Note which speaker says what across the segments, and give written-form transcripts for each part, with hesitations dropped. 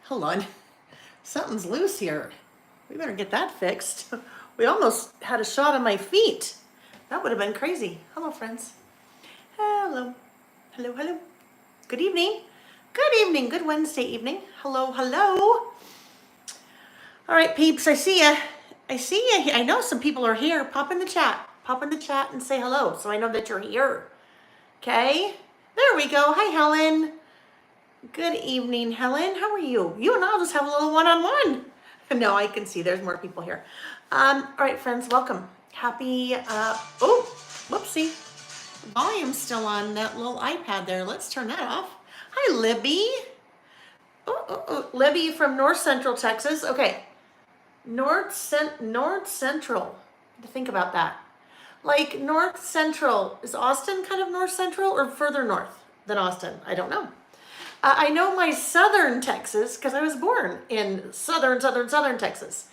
Speaker 1: Hold on. Something's loose here. We better get that fixed. We almost had a shot on my feet. That would have been crazy. Hello, friends. Hello. Hello, hello. Good evening. Good evening. Good Wednesday evening. Hello, hello. All right, peeps, I see ya. I see ya. I know some people are here. Pop in the chat. Pop in the chat and say hello so I know that you're here. Okay? There we go. Hi, Helen. Good evening, Helen. How are you? You and I'll just have a little one-on-one. No, I can see there's more people here. All right, friends, welcome. Happy, oh, whoopsie. Volume's still on that little iPad there. Let's turn that off. Hi, Libby. Libby from North Central Texas. Okay, North Central. To think about that. Like North Central, is Austin kind of North Central or further north than Austin? I don't know. I know my southern Texas because I was born in southern Texas.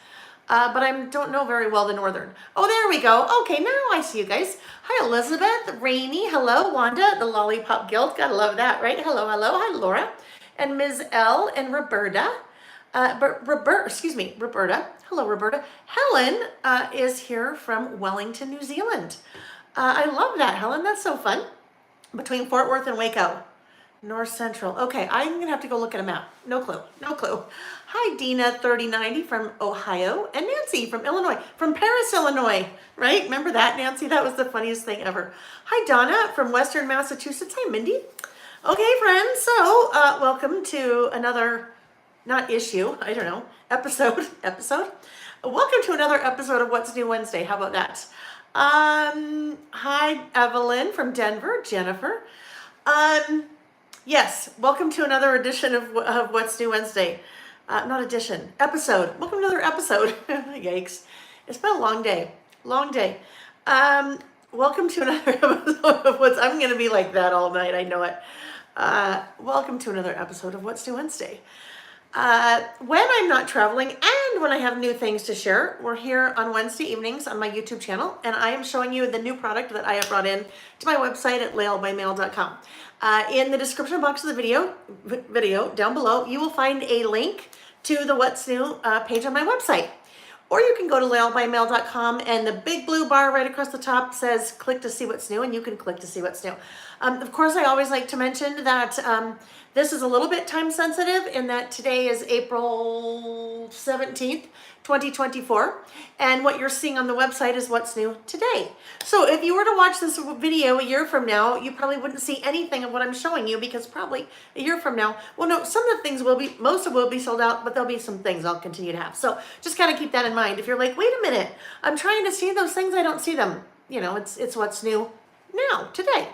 Speaker 1: But I don't know very well the northern. Oh, there we go. Okay, now I see you guys. Hi, Elizabeth, Rainey, hello, Wanda, the Lollipop Guild. Gotta love that, right? Hello, hello. Hi, Laura, and Ms. L, and Roberta. Roberta. Hello, Roberta. Helen is here from Wellington, New Zealand. I love that, Helen. That's so fun. Between Fort Worth and Waco. North Central. Okay, I'm gonna have to go look at a map. No clue. No clue. Hi, Dina 3090 from Ohio, and Nancy from Illinois, from Paris, Illinois. Right? Remember that, Nancy? That was the funniest thing ever. Hi, Donna from Western Massachusetts. Hi, Mindy. Okay, friends. So, welcome to another, not issue. I don't know. Episode. Welcome to another episode of What's New Wednesday. How about that? Hi, Evelyn from Denver. Jennifer. Yes, welcome to another edition of What's New Wednesday. Not edition, episode. Welcome to another episode. Yikes. It's been a long day. Long day. Welcome to another episode of I'm going to be like that all night. I know it. Welcome to another episode of What's New Wednesday. When I'm not traveling and when I have new things to share, we're here on Wednesday evenings on my YouTube channel, and I am showing you the new product that I have brought in to my website at laelbymail.com. In the description box of the video down below, you will find a link to the What's New page on my website. Or you can go to laelbymail.com, and the big blue bar right across the top says click to see what's new, and you can click to see what's new. Of course, I always like to mention that this is a little bit time sensitive in that today is April 17th, 2024, and what you're seeing on the website is what's new today. So if you were to watch this video a year from now, you probably wouldn't see anything of what I'm showing you, because probably a year from now, well, no, some of the things most of it will be sold out, but there'll be some things I'll continue to have. So just kind of keep that in mind. If you're like, wait a minute, I'm trying to see those things, I don't see them. You know, it's what's new now, today.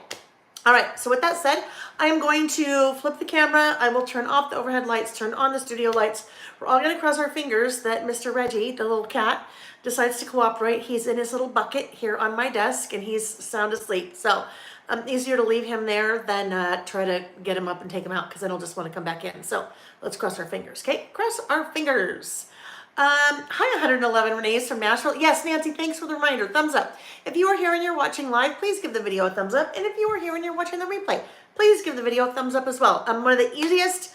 Speaker 1: All right, so with that said, I am going to flip the camera. I will turn off the overhead lights, turn on the studio lights. We're all going to cross our fingers that Mr. Reggie, the little cat, decides to cooperate. He's in his little bucket here on my desk, and he's sound asleep. So easier to leave him there than try to get him up and take him out, because then he'll just want to come back in. So let's cross our fingers, okay? Cross our fingers. Hi, 111 Renee's from Nashville. Yes, Nancy, thanks for the reminder. Thumbs up. If you are here and you're watching live, please give the video a thumbs up. And if you are here and you're watching the replay, please give the video a thumbs up as well. One of the easiest,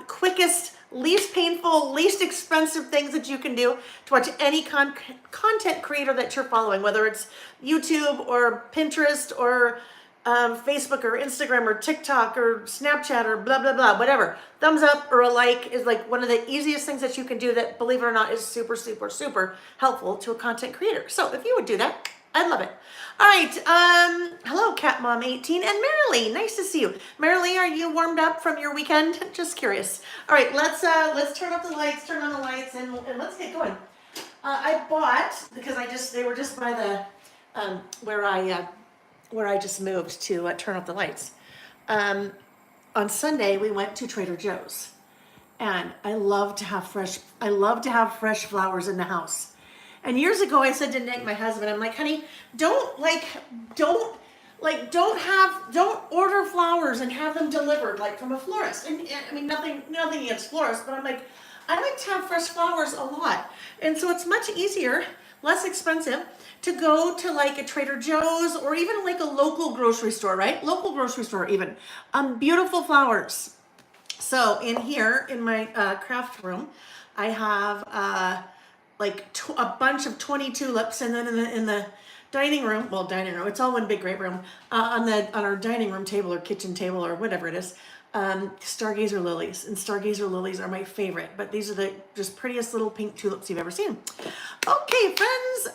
Speaker 1: quickest, least painful, least expensive things that you can do to watch any content creator that you're following, whether it's YouTube or Pinterest or Facebook or Instagram or TikTok or Snapchat or blah, blah, blah, whatever. Thumbs up or a like is like one of the easiest things that you can do that, believe it or not, is super, super, super helpful to a content creator. So if you would do that, I'd love it. All right. Hello, CatMom18 and Marilee. Nice to see you. Marilee, are you warmed up from your weekend? Just curious. All right, let's turn up the lights, turn on the lights, and let's get going. I bought, because they were just by the, where I just moved to turn off the lights. On Sunday, we went to Trader Joe's, and I love to have fresh flowers in the house. And years ago, I said to Nick, my husband, I'm like, honey, don't order flowers and have them delivered like from a florist. And I mean, nothing against florists, but I'm like, I like to have fresh flowers a lot. And so it's much easier, less expensive, to go to like a Trader Joe's or even like a local grocery store, right? Local grocery store even. Beautiful flowers. So in here, in my craft room, I have like a bunch of 20 tulips, and then in the dining room, well, dining room, it's all one big great room, on our dining room table or kitchen table or whatever it is, stargazer lilies. And stargazer lilies are my favorite, but these are the just prettiest little pink tulips you've ever seen. Okay, friends,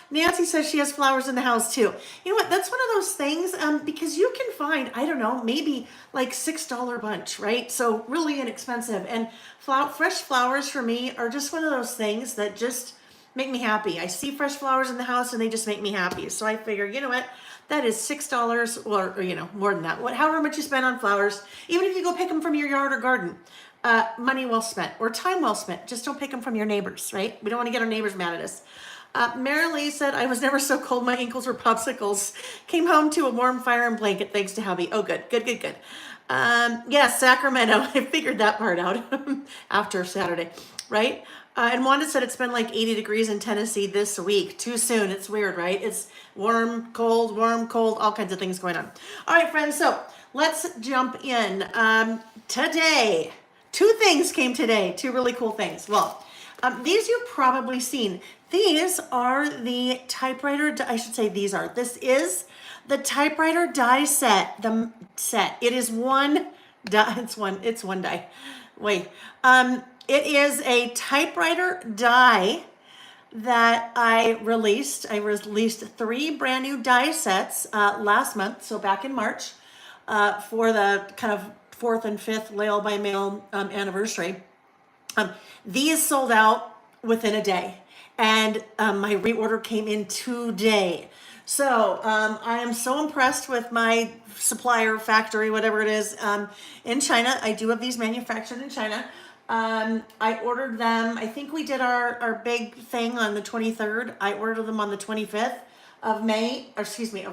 Speaker 1: Nancy says she has flowers in the house too. You know what, that's one of those things, because you can find, I don't know, maybe like $6 bunch, right? So really inexpensive. And fresh flowers for me are just one of those things that just make me happy. I see fresh flowers in the house and they just make me happy. So I figure, you know what? That is $6 or you know, more than that. However much you spend on flowers, even if you go pick them from your yard or garden, money well spent or time well spent. Just don't pick them from your neighbors, right? We don't want to get our neighbors mad at us. Marilee said, I was never so cold my ankles were popsicles. Came home to a warm fire and blanket thanks to hubby. Oh, good, good, good, good. Yes, Sacramento. I figured that part out after Saturday, right? And Wanda said it's been like 80 degrees in Tennessee this week. Too soon. It's weird, right? It's warm, cold, all kinds of things going on. All right, friends. So let's jump in. Today, two things came today. Two really cool things. Well, these you've probably seen. These are the typewriter. I should say these are. This is the typewriter die set. The set. It is one die. It's one die. Wait. It is a typewriter die that I released. I released 3 brand new die sets last month, so back in March, for the kind of 4th and 5th Lail by Mail anniversary. These sold out within a day, and my reorder came in today. So I am so impressed with my supplier, factory, whatever it is, in China. I do have these manufactured in China. I ordered them, I think we did our big thing on the 23rd. I ordered them on the 25th of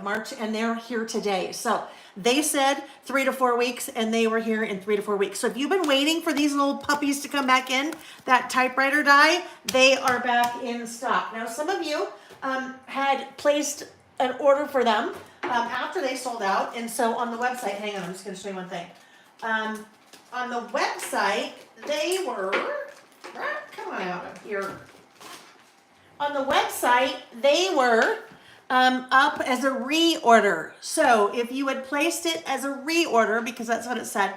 Speaker 1: March, and they're here today. So they said 3 to 4 weeks, and they were here in 3 to 4 weeks. So if you've been waiting for these little puppies to come back in, that typewriter die, they are back in stock. Now, some of you had placed an order for them after they sold out. And so on the website, hang on, I'm just going to show you one thing. On the website, they were, come on out of here. On the website, they were up as a reorder. So if you had placed it as a reorder, because that's what it said,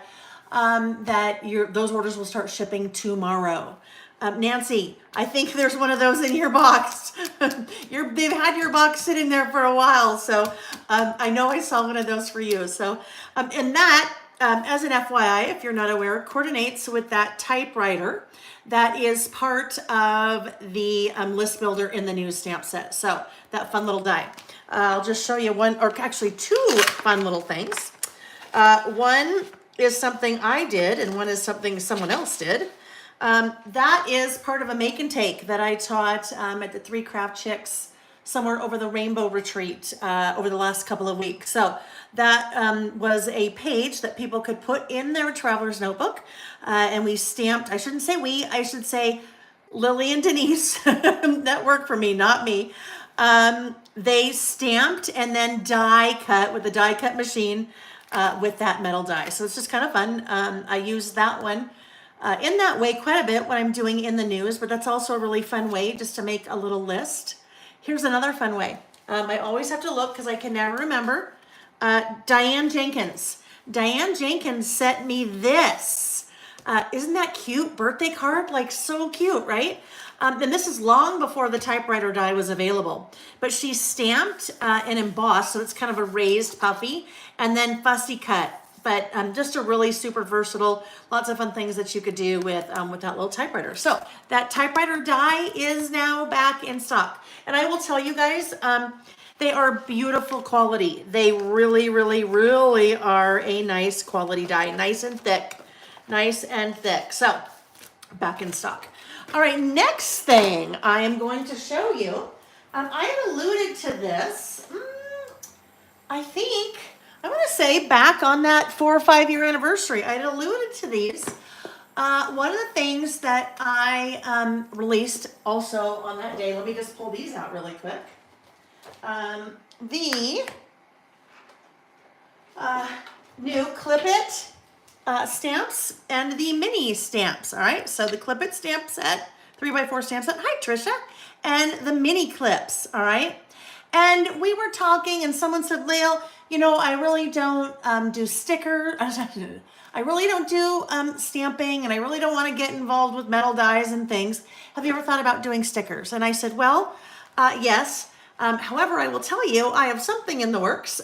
Speaker 1: that those orders will start shipping tomorrow. Nancy, I think there's one of those in your box. They've had your box sitting there for a while, so I know I saw one of those for you. So, and that, as an FYI, if you're not aware, coordinates with that typewriter that is part of the list builder in the news stamp set. So that fun little die. I'll just show you one, or actually 2 fun little things. One is something I did, and one is something someone else did. That is part of a make and take that I taught at the 3 Craft Chicks somewhere over the Rainbow Retreat over the last couple of weeks. So that was a page that people could put in their traveler's notebook, and we stamped, I shouldn't say we, I should say Lily and Denise, that worked for me, not me. They stamped and then die cut with the die cut machine with that metal die. So it's just kind of fun. I use that one in that way quite a bit when I'm doing in the news, but that's also a really fun way just to make a little list. Here's another fun way. I always have to look because I can never remember. Diane Jenkins. Diane Jenkins sent me this. Isn't that cute? Birthday card? Like so cute, right? And this is long before the typewriter die was available. But she stamped and embossed, so it's kind of a raised puffy, and then fussy cut. But just a really super versatile, lots of fun things that you could do with that little typewriter. So that typewriter die is now back in stock. And I will tell you guys, they are beautiful quality. They really, really, really are a nice quality die. Nice and thick. Nice and thick. So back in stock. All right, next thing I am going to show you. I had alluded to this, I think, I'm going to say back on that 4 or 5 year anniversary, I had alluded to these. One of the things that I released also on that day, let me just pull these out really quick. The new Clip It stamps and the mini stamps. All right, so the clip it stamp set, 3x4 stamp set. Hi, Trisha. And the mini clips. All right. And we were talking, and someone said, Lael, I really don't do stickers. I really don't do stamping, and I really don't want to get involved with metal dies and things. Have you ever thought about doing stickers? And I said, well, yes. However, I will tell you, I have something in the works.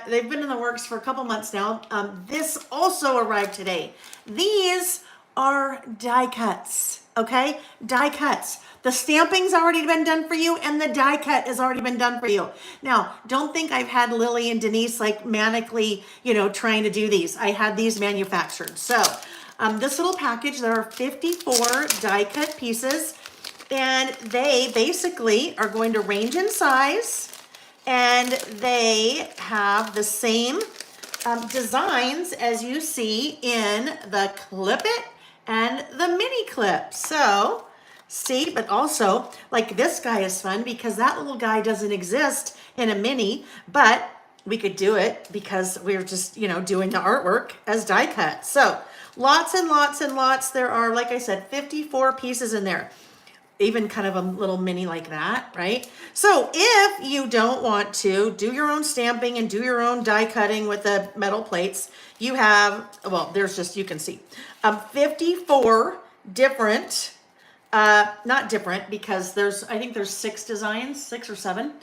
Speaker 1: They've been in the works for a couple months now. This also arrived today. These are die cuts, okay? Die cuts. The stamping's already been done for you, and the die cut has already been done for you. Now, don't think I've had Lily and Denise like manically, trying to do these. I had these manufactured. So this little package, there are 54 die cut pieces, and they basically are going to range in size, and they have the same designs as you see in the Clip It and the mini clip. So see, but also like this guy is fun because that little guy doesn't exist in a mini, but we could do it because we're just, doing the artwork as die cut. So lots and lots and lots. There are, like I said, 54 pieces in there. Even kind of a little mini like that, right? So if you don't want to do your own stamping and do your own die cutting with the metal plates, you have, well, there's just, you can see, 54 different, not different because I think there's 6 designs, 6 or 7,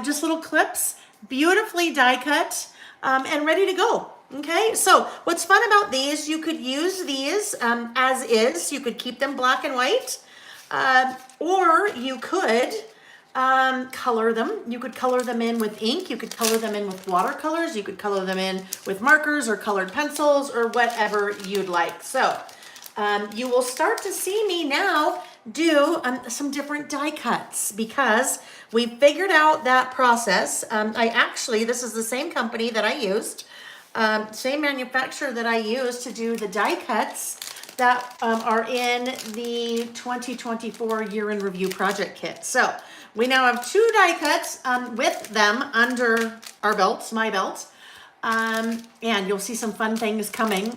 Speaker 1: just little clips, beautifully die cut, and ready to go. Okay, so what's fun about these, you could use these as is. You could keep them black and white. Or you could color them. You could color them in with ink. You could color them in with watercolors. You could color them in with markers or colored pencils or whatever you'd like. So you will start to see me now do some different die cuts because we figured out that process. This is the same company that I used, same manufacturer that I used to do the die cuts that are in the 2024 year in review project kit. So we now have 2 die cuts with them under our belts, my belt. And you'll see some fun things coming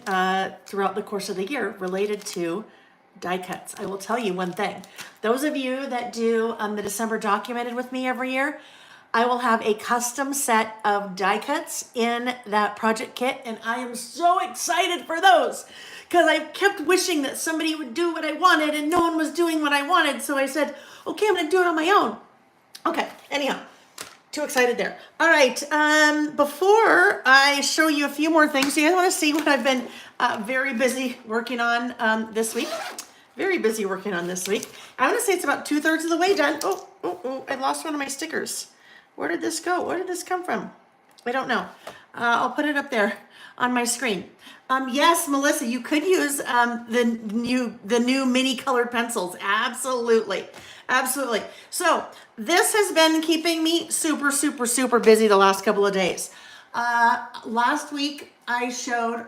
Speaker 1: throughout the course of the year related to die cuts. I will tell you one thing. Those of you that do the December Documented with me every year, I will have a custom set of die cuts in that project kit, and I am so excited for those because I kept wishing that somebody would do what I wanted and no one was doing what I wanted. So I said, okay, I'm going to do it on my own. Okay, anyhow, too excited there. All right, before I show you a few more things, you guys want to see what I've been very busy working on this week? Very busy working on this week. I'm going to say it's about 2/3 of the way done. Oh, I lost one of my stickers. Where did this go? Where did this come from? I don't know. I'll put it up there on my screen. Yes, Melissa, you could use the new mini colored pencils. Absolutely. Absolutely. So this has been keeping me super, super, super busy the last couple of days. Last week I showed,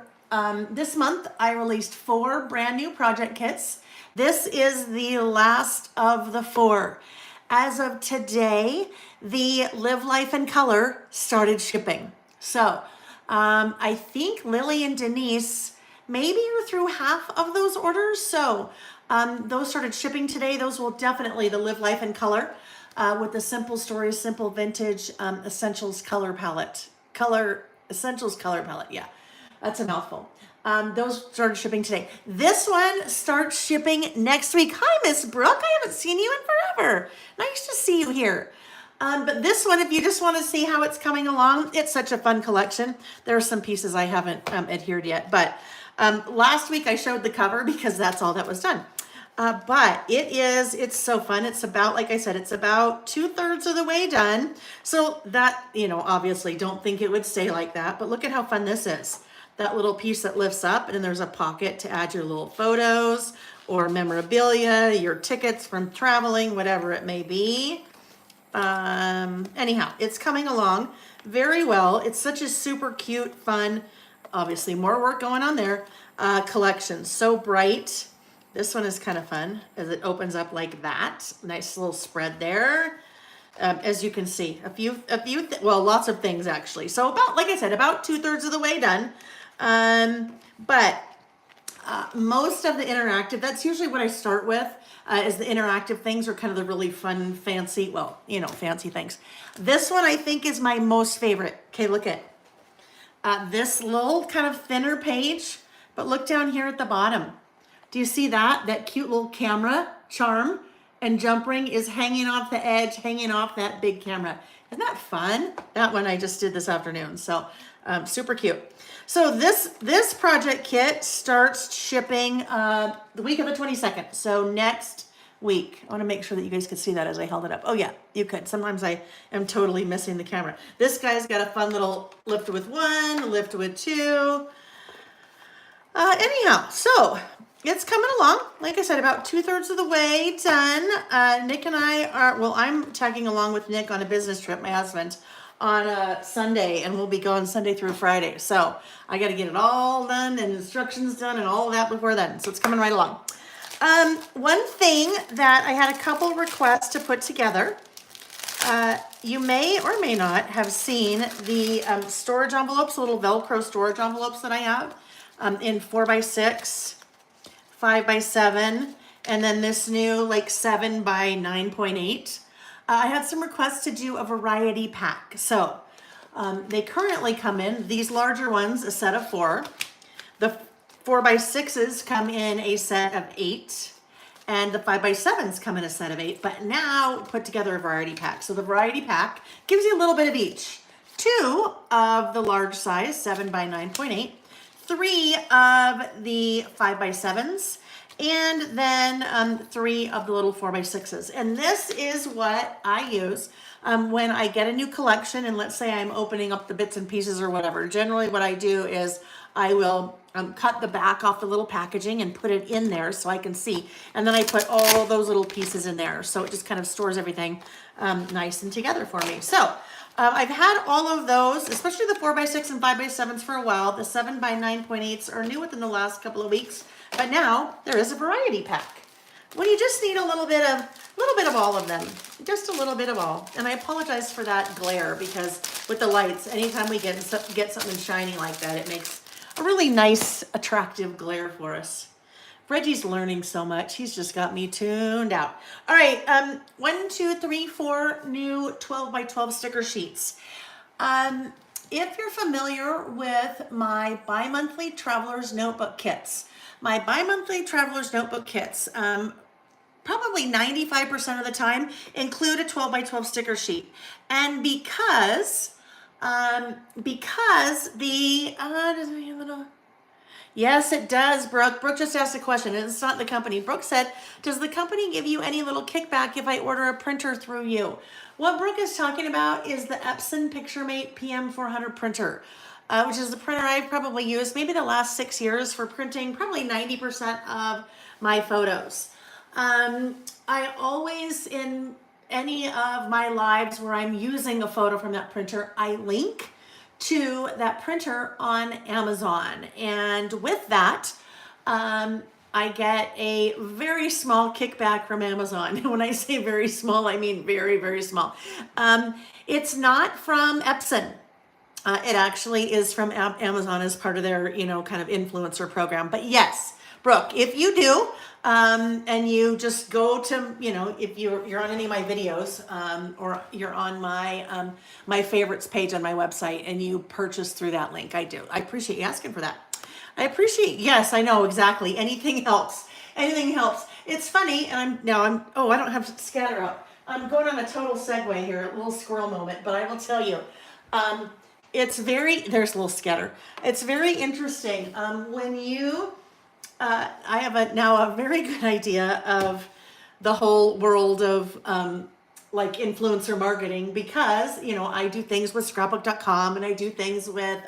Speaker 1: this month I released 4 brand new project kits. This is the last of the 4. As of today, the Live Life in Color started shipping. So I think Lily and Denise maybe are through half of those orders. So those started shipping today. Those will definitely, the Live Life in Color with the Simple Stories, Simple Vintage Essentials Color Palette. Essentials Color Palette, yeah. That's a mouthful. Those started shipping today. This one starts shipping next week. Hi, Miss Brooke. I haven't seen you in forever. Nice to see you here. But this one, if you just want to see how it's coming along, it's such a fun collection. There are some pieces I haven't adhered yet, but last week I showed the cover because that's all that was done. But it's so fun. It's about, like I said, it's about 2/3 of the way done. So that, obviously don't think it would stay like that, but look at how fun this is. That little piece that lifts up, and then there's a pocket to add your little photos or memorabilia, your tickets from traveling, whatever it may be. Anyhow, it's coming along very well. It's such a super cute, fun, obviously more work going on there, collection. So bright. This one is kind of fun as it opens up like that. Nice little spread there. As you can see, lots of things actually. So about, like I said, about 2/3 of the way done. But most of the interactive, that's usually what I start with, is the interactive things or kind of the really fun, fancy, well, fancy things. This one I think is my most favorite. Okay, look at this little kind of thinner page, but look down here at the bottom. Do you see that? That cute little camera charm and jump ring is hanging off the edge, hanging off that big camera. Isn't that fun? That one I just did this afternoon, so super cute. So this project kit starts shipping the week of the 22nd, so next week. I want to make sure that you guys could see that as I held it up. Oh yeah, you could. Sometimes I am totally missing the camera. This guy's got a fun little lift with one, lift with two. Anyhow, so it's coming along. Like I said, about 2/3 of the way done. Nick and I are, well, I'm tagging along with Nick on a business trip, my husband, on Sunday, and we'll be going Sunday through Friday. So I got to get it all done and instructions done and all of that before then. So it's coming right along. One thing that I had a couple requests to put together. You may or may not have seen the storage envelopes, the little Velcro storage envelopes that I have in 4x6, 5x7, and then this new like 7x9.8. I had some requests to do a variety pack. So they currently come in, these larger ones, a set of 4. The 4x6s come in a set of 8. And the 5x7s come in a set of 8. But now put together a variety pack. So the variety pack gives you a little bit of each. 2 of the large size, 7x9.8. 3 of the 5x7s. And then 3 of the little 4x6s. And this is what I use when I get a new collection, and let's say I'm opening up the bits and pieces or whatever. Generally what I do is I will cut the back off the little packaging and put it in there so I can see. And then I put all those little pieces in there. So it just kind of stores everything nice and together for me. So I've had all of those, especially the 4x6 and 5x7s for a while. The 7x9.8s are new within the last couple of weeks. But now there is a variety pack. When you just need a little bit of all of them, just a little bit of all. And I apologize for that glare because with the lights, anytime we get something shining like that, it makes a really nice, attractive glare for us. Reggie's learning so much. He's just got me tuned out. All right, 1, 2, 3, 4 new 12x12 sticker sheets. If you're familiar with my bi-monthly Traveler's Notebook kits, my bi-monthly Traveler's Notebook kits, probably 95% of the time, include a 12x12 sticker sheet. And because the, yes, it does, Brooke. Brooke just asked a question, and it's not the company. Brooke said, does the company give you any little kickback if I order a printer through you? What Brooke is talking about is the Epson PictureMate PM400 printer, which is the printer I've probably used maybe the last 6 years for printing probably 90% of my photos. I always, in any of my lives where I'm using a photo from that printer, I link to that printer on Amazon. And with that, I get a very small kickback from Amazon. When I say very small, I mean very, very small. It's not from Epson. It actually is from Amazon as part of their, kind of influencer program. But yes, Brooke, if you do, and you just go to, if you're on any of my videos, or you're on my my favorites page on my website, and you purchase through that link, I do. I appreciate you asking for that. Yes, I know, exactly. Anything helps. Anything helps. It's funny, and I don't have scatter up. I'm going on a total segue here, a little squirrel moment, but I will tell you, there's a little scatter. It's very interesting. When you, I have now a very good idea of the whole world of like influencer marketing because, I do things with scrapbook.com and I do things with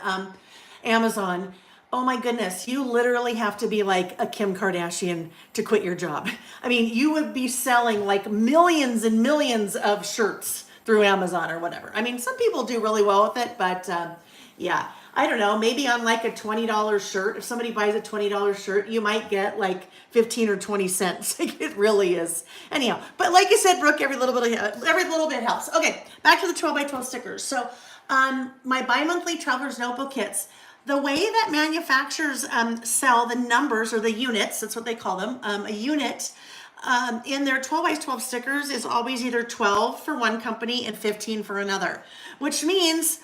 Speaker 1: Amazon. Oh my goodness, you literally have to be like a Kim Kardashian to quit your job. I mean, you would be selling like millions and millions of shirts through Amazon or whatever. I mean, some people do really well with it, but yeah, I don't know, maybe on like a $20 shirt, if somebody buys a $20 shirt, you might get like 15 or 20 cents. It really is. Anyhow, but like you said, Brooke, every little bit helps. Okay, back to the 12x12 stickers. So my bi-monthly Traveler's Notebook kits, The way that manufacturers sell the numbers or the units, that's what they call them, a unit in their 12 by 12 stickers is always either 12 for one company and 15 for another, which means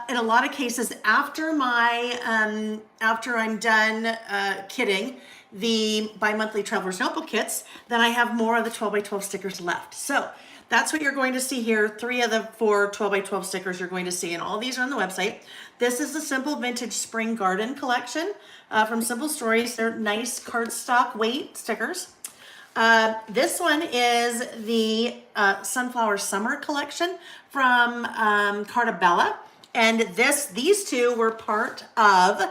Speaker 1: in a lot of cases after I'm done kitting the bi-monthly Traveler's Notebook kits, then I have more of the 12 by 12 stickers left. So that's what you're going to see here. 3 of the 4 12 by 12 stickers you're going to see, and all these are on the website. This is the Simple Vintage Spring Garden collection from Simple Stories. They're nice cardstock weight stickers. This one is the Sunflower Summer collection from Cartabella. And these two were part of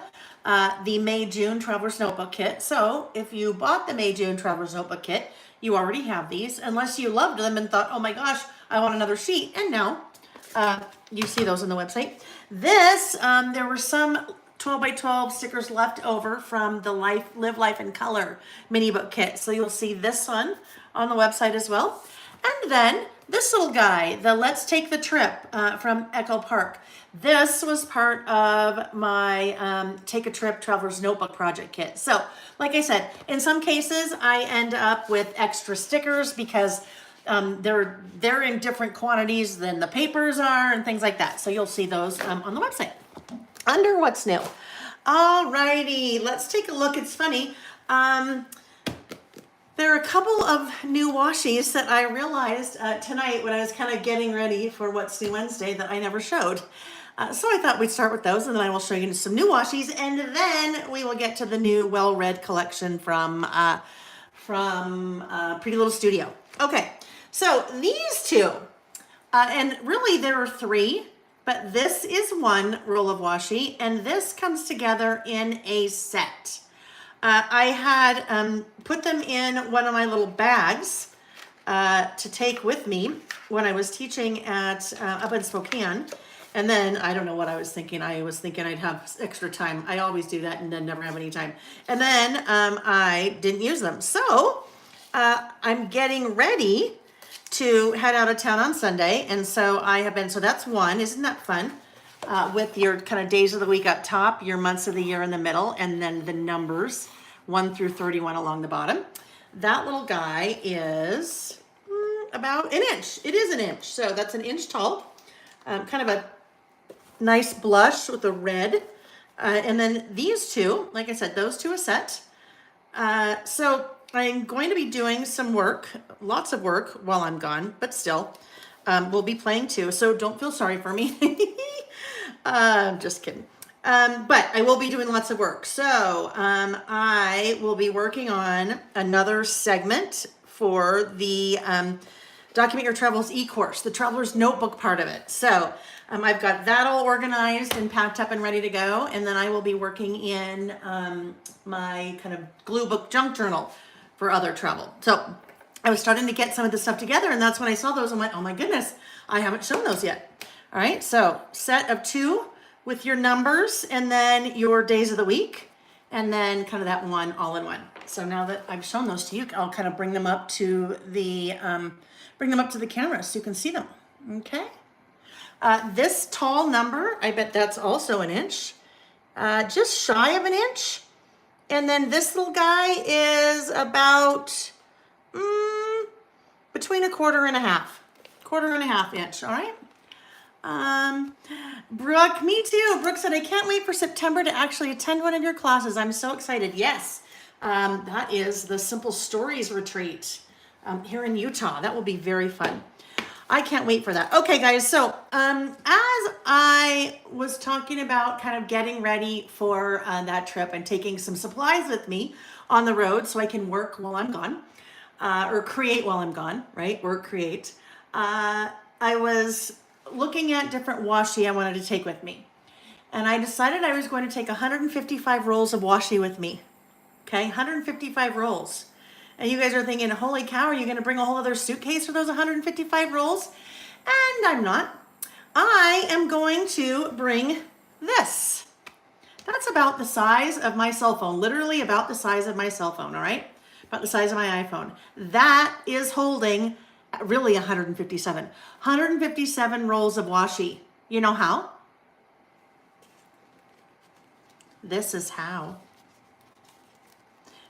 Speaker 1: the May-June Traveler's Notebook kit. So if you bought the May-June Traveler's Notebook kit, you already have these, unless you loved them and thought, oh my gosh, I want another sheet. And now you see those on the website. This, there were some 12 by 12 stickers left over from the Live Life in Color mini book kit. So you'll see this one on the website as well. And then this little guy, the Let's Take the Trip from Echo Park. This was part of my Take a Trip Traveler's Notebook project kit. So like I said, in some cases I end up with extra stickers because they're in different quantities than the papers are and things like that. So you'll see those on the website. Under What's New. Alrighty, let's take a look. It's funny. There are a couple of new washies that I realized tonight when I was kind of getting ready for What's New Wednesday that I never showed. So I thought we'd start with those, and then I will show you some new washies, and then we will get to the new well-read collection from Pretty Little Studio. Okay, so these two, and really there are 3, but this is one roll of washi, and this comes together in a set. I had put them in one of my little bags to take with me when I was teaching at up in Spokane. And then I don't know what I was thinking. I was thinking I'd have extra time. I always do that and then never have any time. And then I didn't use them. So I'm getting ready to head out of town on Sunday. And so so that's one. Isn't that fun? With your kind of days of the week up top, your months of the year in the middle, and then the numbers 1 through 31 along the bottom. That little guy is about an inch. It is an inch. So that's an inch tall. Kind of a nice blush with a red. And then these two, like I said, those two a set. So I'm going to be doing some work, lots of work while I'm gone, but still, we'll be playing too. So don't feel sorry for me. Just kidding. But I will be doing lots of work. So I will be working on another segment for the Document Your Travels e-course, the Traveler's Notebook part of it. So I've got that all organized and packed up and ready to go. And then I will be working in my kind of glue book junk journal for other travel. So I was starting to get some of this stuff together, and that's when I saw those. I'm like, oh my goodness, I haven't shown those yet. All right, so set of 2 with your numbers and then your days of the week, and then kind of that one all in one. So now that I've shown those to you, I'll kind of bring them up to the camera so you can see them. Okay. This tall number, I bet that's also an inch, just shy of an inch. And then this little guy is about between 1/4 and 1/2 inch. All right. Brooke, me too. Brooke said, I can't wait for September to actually attend one of your classes. I'm so excited. Yes. That is the Simple Stories retreat here in Utah. That will be very fun. I can't wait for that. Okay, guys. So as I was talking about kind of getting ready for that trip and taking some supplies with me on the road so I can work while I'm gone, or create while I'm gone, right? Work, create. I was looking at different washi I wanted to take with me. And I decided I was going to take 155 rolls of washi with me. Okay, 155 rolls. And you guys are thinking, holy cow, are you going to bring a whole other suitcase for those 155 rolls? And I'm not. I am going to bring this. That's about the size of my cell phone, literally about the size of my cell phone, all right? About the size of my iPhone. That is holding really 157. 157 rolls of washi. You know how? This is how.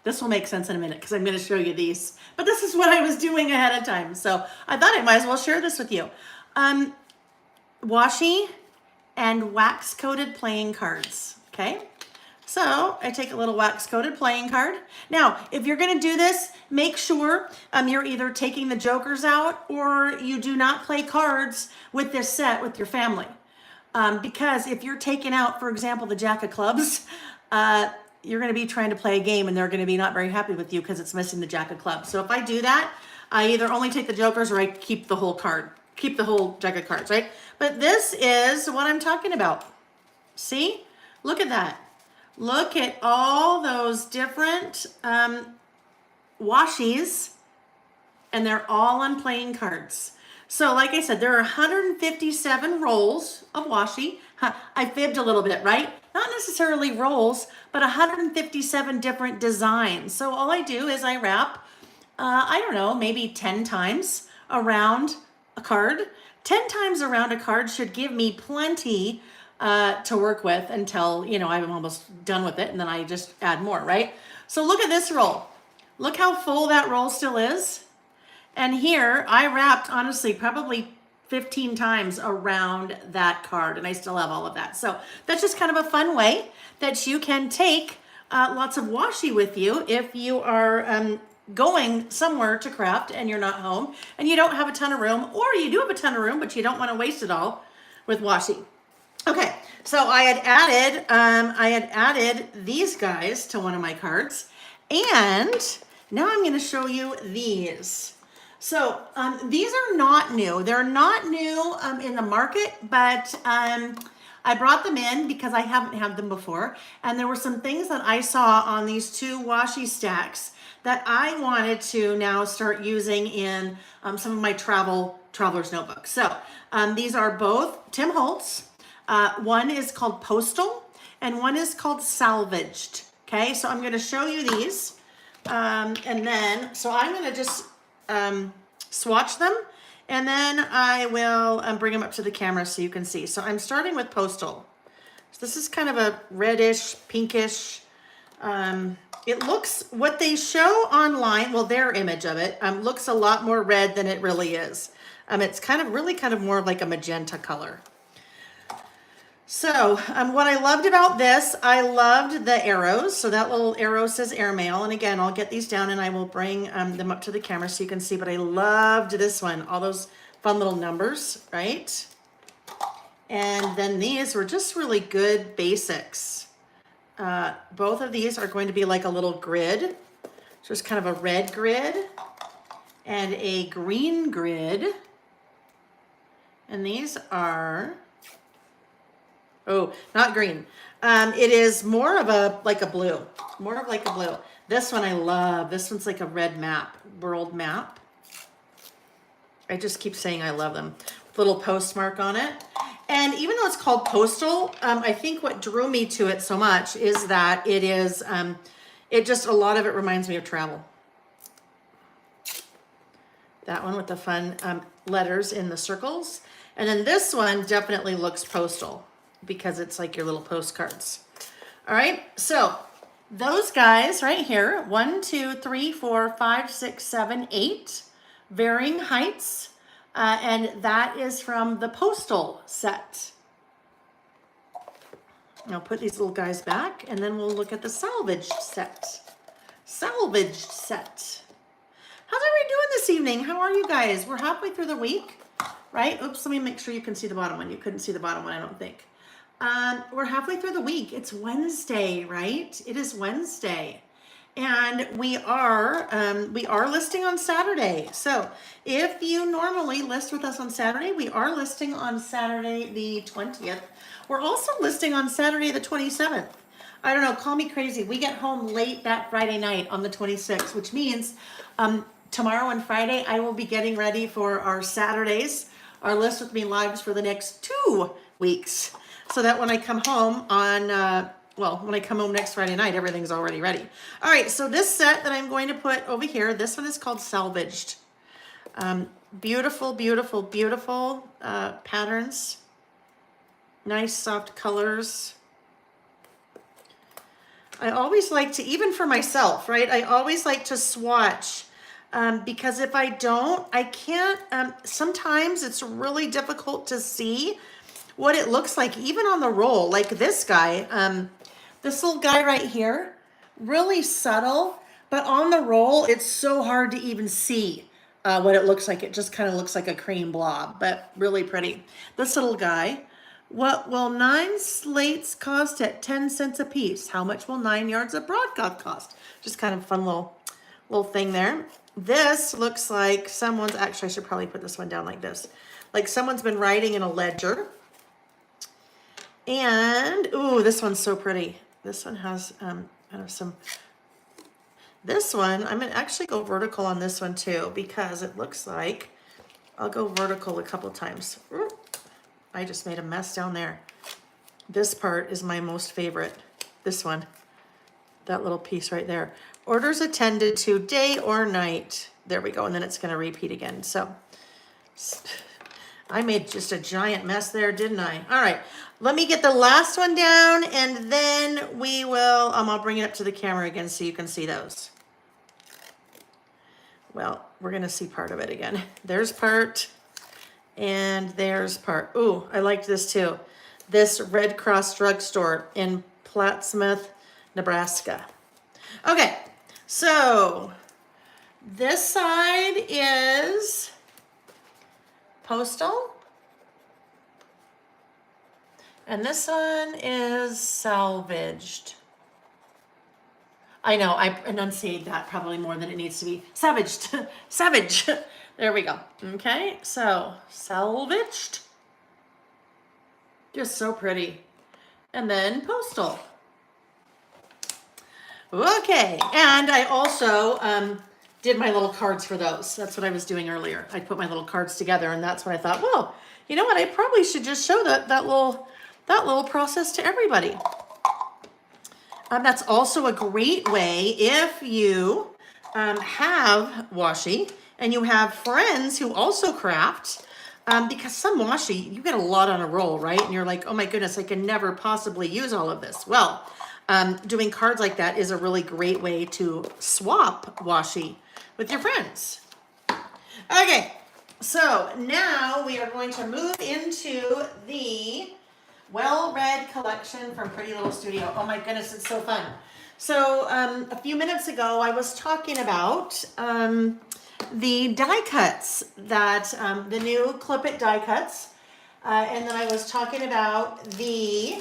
Speaker 1: This will make sense in a minute because I'm going to show you these. But this is what I was doing ahead of time. So I thought I might as well share this with you. Washi and wax coated playing cards. Okay. So I take a little wax coated playing card. Now, if you're going to do this, make sure you're either taking the jokers out or you do not play cards with this set with your family. Because if you're taking out, for example, the Jack of Clubs, you're going to be trying to play a game and they're going to be not very happy with you because it's missing the Jack of Clubs. So if I do that, I either only take the jokers or I keep the whole card, keep the whole Jack of Cards, right? But this is what I'm talking about. See? Look at that. Look at all those different washies, and they're all on playing cards. So like I said, there are 157 rolls of washi. I fibbed a little bit, right? Not necessarily rolls, but 157 different designs. So all I do is I wrap, I don't know, maybe 10 times around a card. 10 times around a card should give me plenty to work with until, you know, I'm almost done with it, and then I just add more, right? So look at this roll. Look how full that roll still is. And here I wrapped, honestly, probably 15 times around that card, and I still have all of that. So that's just kind of a fun way that you can take lots of washi with you if you are going somewhere to craft and you're not home and you don't have a ton of room, or you do have a ton of room but you don't want to waste it all with washi. Okay, so I had added these guys to one of my cards, and now I'm going to show you these. So these are not new. They're not new in the market, but I brought them in because I haven't had them before. And there were some things that I saw on these two washi stacks that I wanted to now start using in some of my traveler's notebooks. So these are both Tim Holtz. One is called Postal and one is called Salvaged. Okay, so I'm going to show you these. And then, so I'm going to just swatch them, and then I will bring them up to the camera so you can see. So I'm starting with Postal. So this is kind of a reddish, pinkish. It looks, what they show online, well, their image of it looks a lot more red than it really is. It's really kind of more like a magenta color. So what I loved about this, I loved the arrows. So that little arrow says airmail. And again, I'll get these down and I will bring them up to the camera so you can see, but I loved this one. All those fun little numbers, right? And then these were just really good basics. Both of these are going to be like a little grid. So it's kind of a red grid and a green grid. And these are... oh, not green. It is more of like a blue. More of like a blue. This one I love. This one's like a red map, world map. I just keep saying I love them. Little postmark on it. And even though it's called Postal, I think what drew me to it so much is that it is, it just, a lot of it reminds me of travel. That one with the fun letters in the circles. And then this one definitely looks postal, because it's like your little postcards. All right, so those guys right here, 1, 2, 3, 4, 5, 6, 7, 8, varying heights, and that is from the Postal set. I'll put these little guys back, and then we'll look at the salvaged set. Salvaged set. How's everybody doing this evening? How are you guys? We're halfway through the week, right? Oops, let me make sure you can see the bottom one. You couldn't see the bottom one, I don't think. We're halfway through the week. It's Wednesday, right? It is Wednesday. And we are listing on Saturday. So if you normally list with us on Saturday, we are listing on Saturday the 20th. We're also listing on Saturday the 27th. I don't know, call me crazy. We get home late that Friday night on the 26th, which means tomorrow and Friday I will be getting ready for our Saturdays, our List With Me lives for the next 2 weeks. So that when I come home on, when I come home next Friday night, everything's already ready. All right, so this set that I'm going to put over here, this one is called Salvaged. Beautiful, beautiful, beautiful patterns. Nice soft colors. I always like to, even for myself, right? I always like to swatch because if I don't, I can't, sometimes it's really difficult to see what it looks like, even on the roll, like this guy, this little guy right here, really subtle, but on the roll, it's so hard to even see what it looks like. It just kind of looks like a cream blob, but really pretty. This little guy, what will 9 slates cost at 10 cents a piece? How much will 9 yards of broadcloth cost? Just kind of fun little thing there. This looks like someone's, actually I should probably put this one down like this. Like someone's been writing in a ledger. And, ooh, this one's so pretty. This one has kind of some, this one, I'm gonna actually go vertical on this one too, because it looks like, I'll go vertical a couple times. Ooh, I just made a mess down there. This part is my most favorite. This one, that little piece right there. Orders attended to day or night. There we go, and then it's gonna repeat again. So, I made just a giant mess there, didn't I? All right, let me get the last one down and then we will, I'll bring it up to the camera again so you can see those. Well, we're gonna see part of it again. There's part and there's part. Ooh, I liked this too. This Red Cross drugstore in Plattsmouth, Nebraska. Okay, so this side is postal. And this one is salvaged. I know, I enunciate that probably more than it needs to be. Savaged, savage. There we go. Okay, so salvaged. Just so pretty. And then postal. Okay, and I also did my little cards for those. That's what I was doing earlier. I put my little cards together, and that's when I thought, well, you know what? I probably should just show that little process to everybody. That's also a great way if you have washi and you have friends who also craft, because some washi, you get a lot on a roll, right? And you're like, oh my goodness, I can never possibly use all of this. Well, doing cards like that is a really great way to swap washi with your friends. Okay, so now we are going to move into the well-read collection from Pretty Little Studio. Oh my goodness, it's so fun. So a few minutes ago, I was talking about the die cuts that, the new Clip It die cuts. And then I was talking about the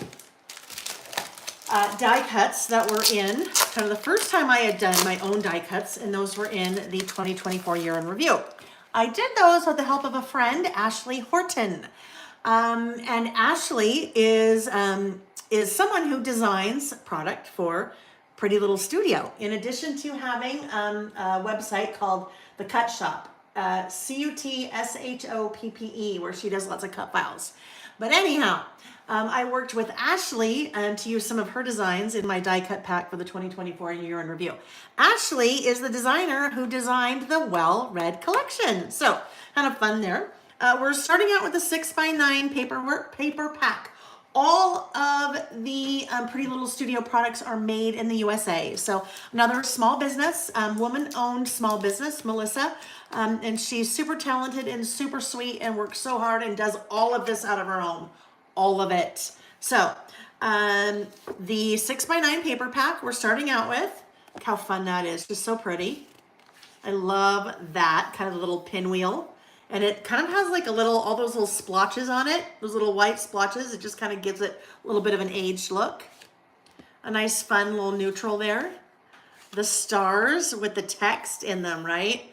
Speaker 1: die cuts that were in, kind of the first time I had done my own die cuts, and those were in the 2024 year in review. I did those with the help of a friend, Ashley Horton. And Ashley is someone who designs product for Pretty Little Studio, in addition to having a website called The Cut Shop, CUTSHOPPE, where she does lots of cut files. But anyhow, I worked with Ashley to use some of her designs in my die cut pack for the 2024 year in review. Ashley is the designer who designed the well-read collection. So kind of fun there. We're starting out with a 6x9 paper pack. All of the Pretty Little Studio products are made in the USA. So another small business, woman-owned small business, Melissa, and she's super talented and super sweet and works so hard and does all of this out of her home, all of it. So the 6x9 paper pack we're starting out with. Look how fun that is, just so pretty. I love that, kind of the little pinwheel. And it kind of has like a little, all those little splotches on it, those little white splotches. It just kind of gives it a little bit of an aged look. A nice fun little neutral there. The stars with the text in them, right?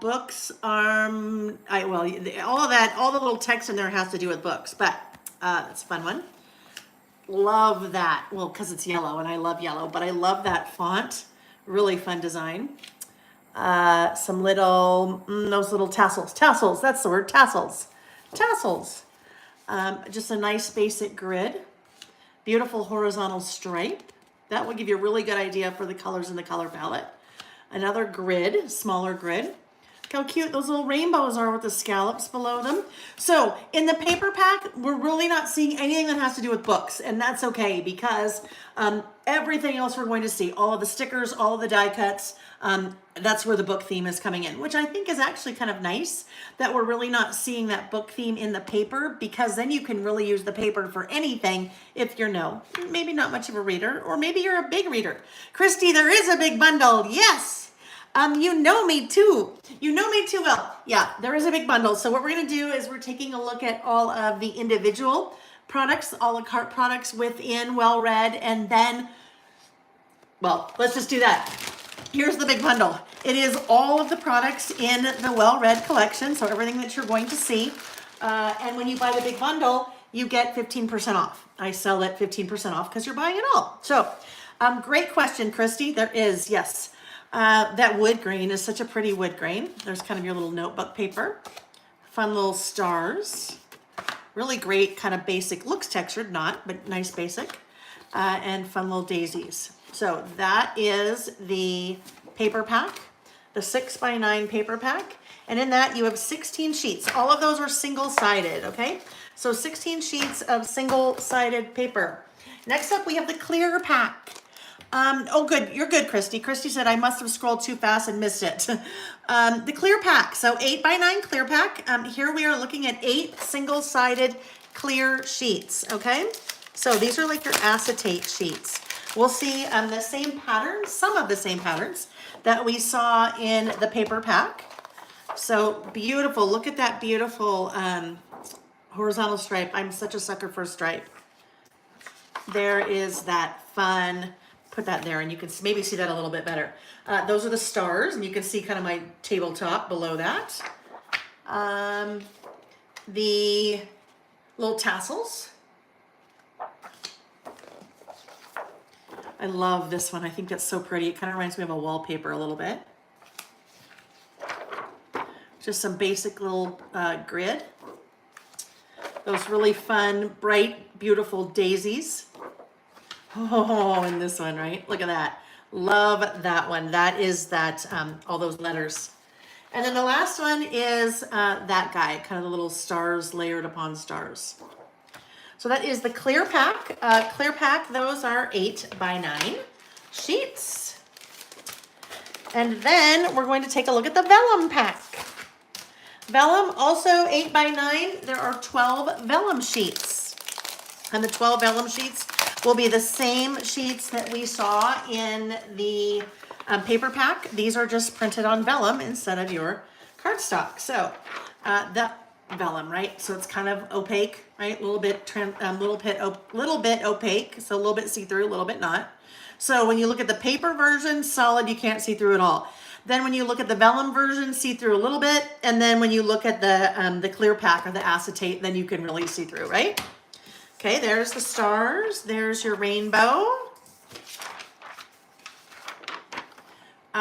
Speaker 1: Books are, all of that, all the little text in there has to do with books, but that's a fun one. Love that. Well, because it's yellow and I love yellow, but I love that font. Really fun design. Some little, those little tassels, that's the word, tassels. Just a nice basic grid, beautiful horizontal stripe. That will give you a really good idea for the colors in the color palette. Another grid, smaller grid. Look how cute those little rainbows are with the scallops below them. So in the paper pack, we're really not seeing anything that has to do with books, and that's okay because everything else we're going to see, all of the stickers, all of the die cuts, that's where the book theme is coming in, which I think is actually kind of nice that we're really not seeing that book theme in the paper, because then you can really use the paper for anything if you're maybe not much of a reader, or maybe you're a big reader. Christy, there is a big bundle. Yes. You know me too. You know me too well. Yeah, there is a big bundle. So what we're going to do is we're taking a look at all of the individual products, a la carte products within Well Read, and then, well, let's just do that. Here's the big bundle. It is all of the products in the Well Read collection, so everything that you're going to see. And when you buy the big bundle, you get 15% off. I sell it 15% off because you're buying it all. So, great question, Christy. There is, yes. That wood grain is such a pretty wood grain. There's kind of your little notebook paper. Fun little stars. Really great kind of basic, looks textured, not, but nice basic. And fun little daisies. So that is the paper pack, the 6x9 paper pack. And in that you have 16 sheets. All of those are single-sided, okay? So 16 sheets of single-sided paper. Next up, we have the clear pack. Oh, good. You're good, Christy. Christy said I must have scrolled too fast and missed it. The clear pack. So 8x9 clear pack. Here we are looking at 8 single-sided clear sheets, okay? So these are like your acetate sheets. We'll see the same patterns, some of the same patterns that we saw in the paper pack. So beautiful. Look at that beautiful horizontal stripe. I'm such a sucker for a stripe. There is that fun, put that there and you can maybe see that a little bit better. Those are the stars, and you can see kind of my tabletop below that. The little tassels. I love this one. I think that's so pretty. It kind of reminds me of a wallpaper a little bit. Just some basic little grid. Those really fun, bright, beautiful daisies. Oh, and this one, right? Look at that. Love that one. That is that, all those letters. And then the last one is that guy, kind of the little stars layered upon stars. So that is the clear pack. Clear pack, those are 8x9 sheets. And then we're going to take a look at the vellum pack. Vellum, also 8x9. There are 12 vellum sheets. And the 12 vellum sheets will be the same sheets that we saw in the paper pack. These are just printed on vellum instead of your cardstock. So the vellum, right? So it's kind of opaque, right? A little bit opaque, so a little bit see-through, a little bit not. So when you look at the paper version, solid, you can't see through at all. Then when you look at the vellum version, see through a little bit, and then when you look at the clear pack or the acetate, then you can really see through, right? Okay, there's the stars. There's your rainbow.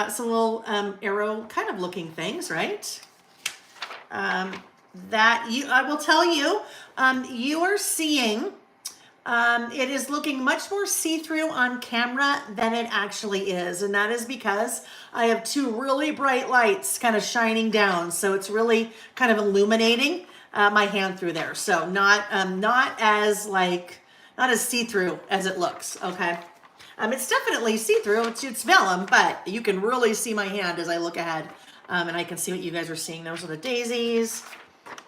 Speaker 1: Some little arrow kind of looking things, right? I will tell you, you are seeing, it is looking much more see-through on camera than it actually is. And that is because I have 2 really bright lights kind of shining down. So it's really kind of illuminating my hand through there. So not as see-through as it looks, okay? It's definitely see-through, it's vellum, but you can really see my hand as I look ahead. And I can see what you guys are seeing. Those are the daisies,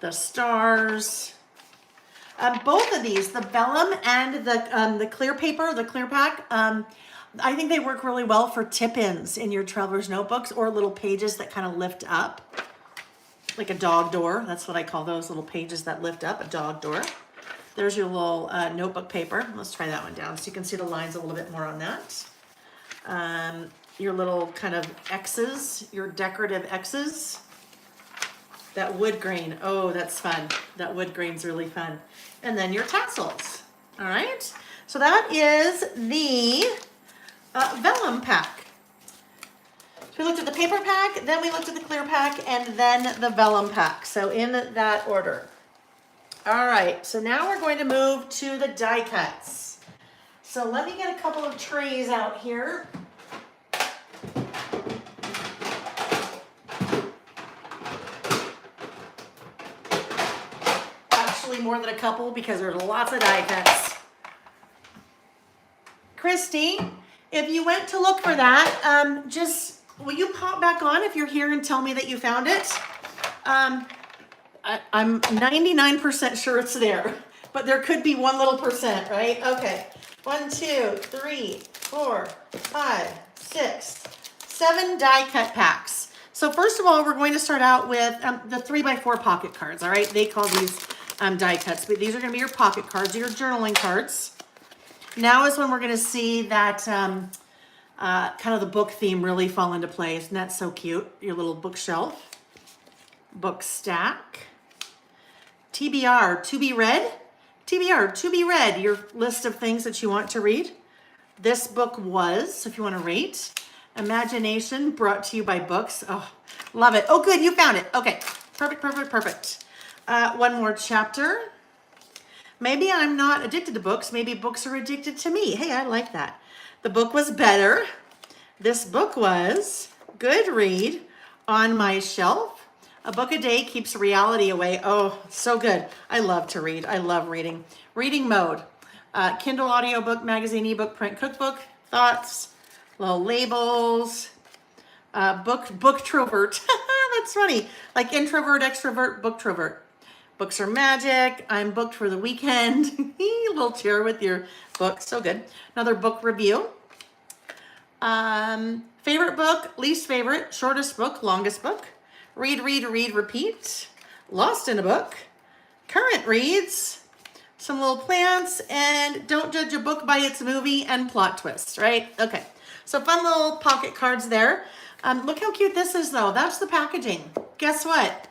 Speaker 1: the stars. Both of these, the vellum and the clear paper, the clear pack, I think they work really well for tip-ins in your traveler's notebooks or little pages that kind of lift up, like a dog door. That's what I call those little pages that lift up, a dog door. There's your little notebook paper. Let's try that one down so you can see the lines a little bit more on that. Your little kind of X's, your decorative X's. That wood grain, oh, that's fun. That wood grain's really fun. And then your tassels, all right? So that is the vellum pack. So we looked at the paper pack, then we looked at the clear pack, and then the vellum pack. So in that order. All right, so now we're going to move to the die cuts. So let me get a couple of trays out here. Actually more than a couple because there's lots of die cuts. Christy, if you went to look for that, just, will you pop back on if you're here and tell me that you found it? I'm 99% sure it's there, but there could be one little percent, right? Okay, 1, 2, 3, 4, 5, 6, 7 die cut packs. So first of all, we're going to start out with the 3x4 pocket cards, all right? They call these die cuts, but these are gonna be your pocket cards, your journaling cards. Now is when we're gonna see that kind of the book theme really fall into play. Isn't that so cute? Your little bookshelf, book stack, TBR, to be read. TBR, to be read, your list of things that you want to read. This book was, if you want to rate, Imagination, brought to you by books. Oh, love it. Oh, good, you found it. Okay, perfect, perfect, perfect. One more chapter. Maybe I'm not addicted to books. Maybe books are addicted to me. Hey, I like that. The book was better. This book was good read, on my shelf. A book a day keeps reality away. Oh, so good. I love to read. I love reading. Reading mode. Kindle audiobook, magazine, ebook, print, cookbook, thoughts, little labels, booktrovert. That's funny. Like introvert, extrovert, booktrovert. Books are magic. I'm booked for the weekend. A little cheer with your book. So good. Another book review. Favorite book, least favorite, shortest book, longest book. Read, read, read, repeat. Lost in a book. Current reads. Some little plants. And don't judge a book by its movie and plot twists, right? Okay. So fun little pocket cards there. Look how cute this is though. That's the packaging. Guess what?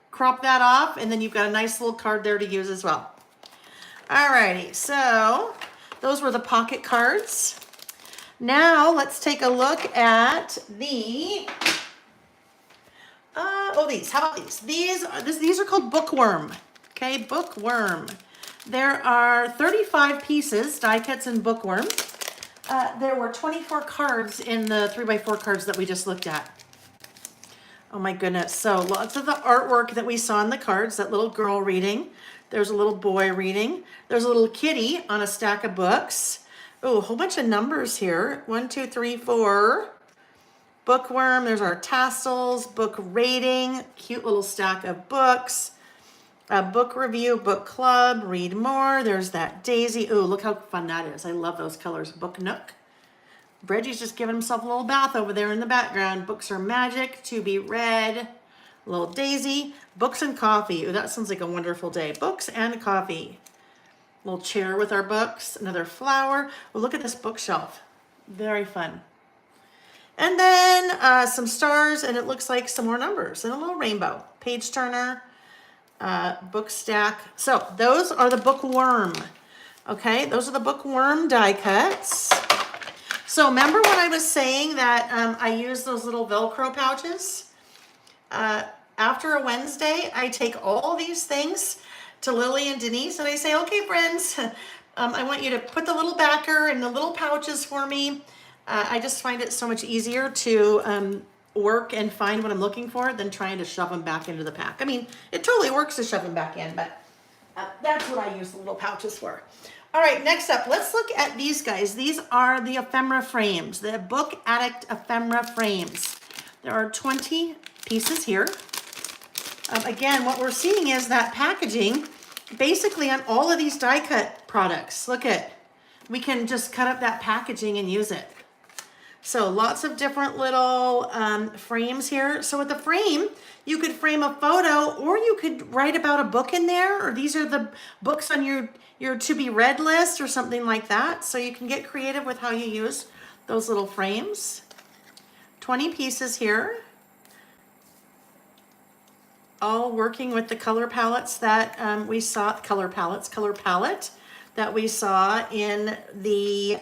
Speaker 1: Crop that off and then you've got a nice little card there to use as well. Alrighty, so those were the pocket cards. Now let's take a look at the, these, how about these? These are called Bookworm, okay, Bookworm. There are 35 pieces, die cuts in Bookworm. There were 24 cards in the 3x4 cards that we just looked at. Oh my goodness. So lots of the artwork that we saw in the cards, that little girl reading. There's a little boy reading. There's a little kitty on a stack of books. Oh, a whole bunch of numbers here. 1, 2, 3, 4. Bookworm. There's our tassels, book rating, cute little stack of books. A book review, book club, read more. There's that daisy. Oh, look how fun that is. I love those colors. Book nook. Reggie's just giving himself a little bath over there in the background. Books are magic, to be read. Little daisy. Books and coffee. Ooh, that sounds like a wonderful day. Books and coffee. Little chair with our books. Another flower. Oh, look at this bookshelf. Very fun. And then some stars, and it looks like some more numbers and a little rainbow. Page turner. Book stack. So those are the Bookworm. Okay, those are the Bookworm die cuts. So remember when I was saying that I use those little Velcro pouches? After a Wednesday, I take all these things to Lily and Denise and I say, okay, friends, I want you to put the little backer in the little pouches for me. I just find it so much easier to work and find what I'm looking for than trying to shove them back into the pack. I mean, it totally works to shove them back in, but that's what I use the little pouches for. All right, next up, let's look at these guys. These are the ephemera frames, the Book Addict ephemera frames. There are 20 pieces here. Again, what we're seeing is that packaging basically on all of these die cut products. Look at, we can just cut up that packaging and use it. So lots of different little frames here. So with the frame, you could frame a photo or you could write about a book in there, or these are the books on your to be read list or something like that. So you can get creative with how you use those little frames. 20 pieces here. All working with the color palettes that we saw, color palette that we saw in the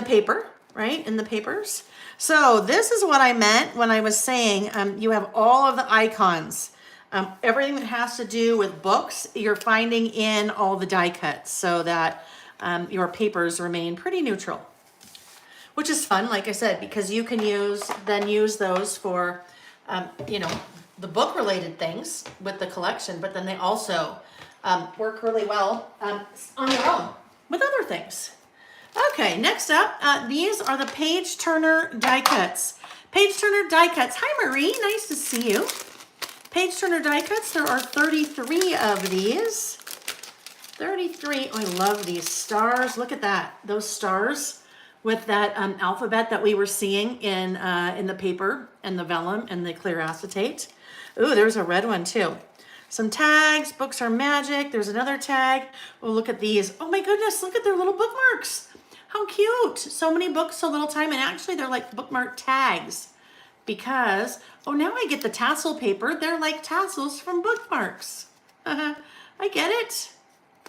Speaker 1: paper, right? In the papers. So this is what I meant when I was saying you have all of the icons. Everything that has to do with books, you're finding in all the die cuts so that your papers remain pretty neutral, which is fun, like I said, because you can use those for, the book related things with the collection, but then they also work really well on their own with other things. Okay, next up, these are the page turner die cuts. Page turner die cuts. Hi, Marie. Nice to see you. Page turner die cuts. There are 33 of these. 33. Oh, I love these stars. Look at that. Those stars with that alphabet that we were seeing in the paper and the vellum and the clear acetate. Ooh, there's a red one too. Some tags. Books are magic. There's another tag. Oh, look at these. Oh my goodness. Look at their little bookmarks. How cute. So many books, so little time. And actually they're like bookmark tags because, oh, now I get the tassel paper. They're like tassels from bookmarks. I get it.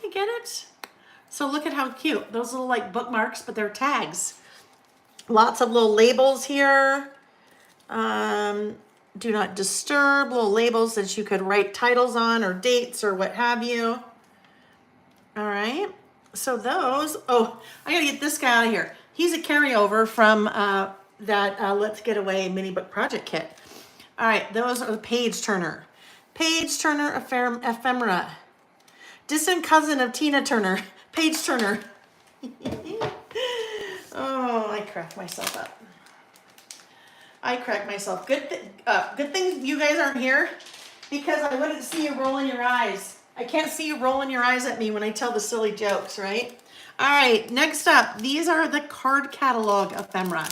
Speaker 1: I get it. So look at how cute. Those little like bookmarks, but they're tags. Lots of little labels here. Do not disturb, little labels that you could write titles on or dates or what have you. All right. So those, oh, I gotta get this guy out of here. He's a carryover from that Let's Get Away mini book project kit. All right, those are the page turner. Page turner ephemera. Distant cousin of Tina Turner. Page turner. Oh, I cracked myself up. I cracked myself. Good thing you guys aren't here because I wouldn't see you rolling your eyes. I can't see you rolling your eyes at me when I tell the silly jokes, right? All right, next up, these are the card catalog ephemera.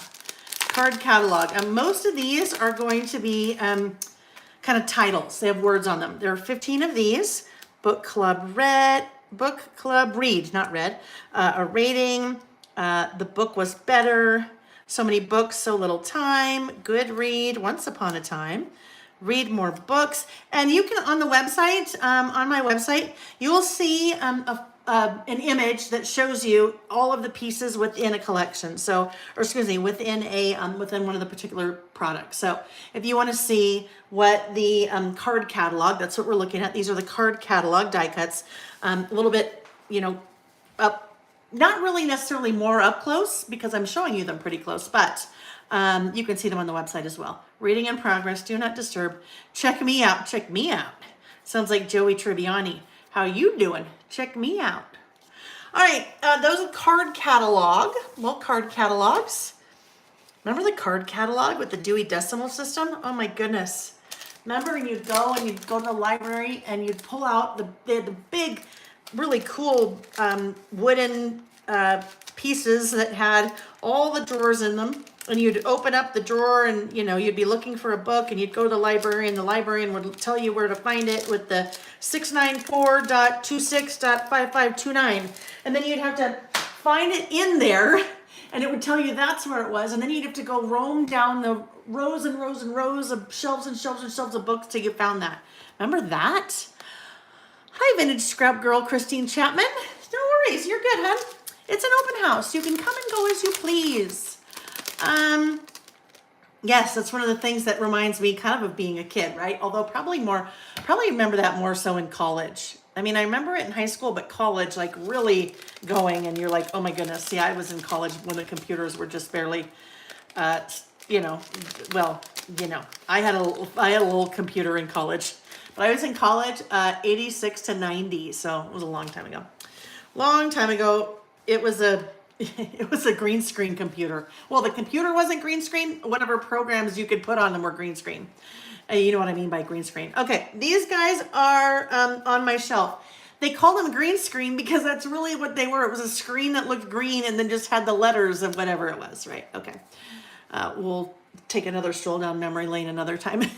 Speaker 1: Card catalog. And most of these are going to be kind of titles. They have words on them. There are 15 of these. Book Club Read, not read. A rating. The book was better. So many books, so little time. Good read. Once upon a time. Read more books. And you can, on the website, on my website, you will see an image that shows you all of the pieces within a collection. So, or excuse me, within one of the particular products. So if you want to see what the card catalog, that's what we're looking at. These are the card catalog die cuts. A little bit, up, not really necessarily more up close because I'm showing you them pretty close, but you can see them on the website as well. Reading in progress, do not disturb. Check me out, check me out. Sounds like Joey Tribbiani. How you doing? Check me out. All right, those are card catalog. Well, card catalogs. Remember the card catalog with the Dewey Decimal System? Oh my goodness. Remember you'd go to the library and you'd pull out the big, really cool wooden pieces that had all the drawers in them. And you'd open up the drawer and, you'd be looking for a book and you'd go to the library and the librarian would tell you where to find it with the 694.26.5529. And then you'd have to find it in there and it would tell you that's where it was. And then you'd have to go roam down the rows and rows and rows of shelves and shelves and shelves of books till you found that. Remember that? Hi, Vintage Scrap Girl Christine Chapman. No worries, you're good, hon. It's an open house. You can come and go as you please. Yes, that's one of the things that reminds me kind of being a kid, right? Although probably remember that more so in college. I mean, I remember it in high school, but college, like really going and you're like, oh my goodness. See, I was in college when the computers were just barely, I had a little computer in college, but I was in college, 86 to 90. So it was a long time ago. Long time ago. It was a green screen computer. Well, the computer wasn't green screen. Whatever programs you could put on them were green screen. You know what I mean by green screen. Okay, these guys are on my shelf. They call them green screen because that's really what they were. It was a screen that looked green and then just had the letters of whatever it was, right? Okay. We'll take another stroll down memory lane another time. All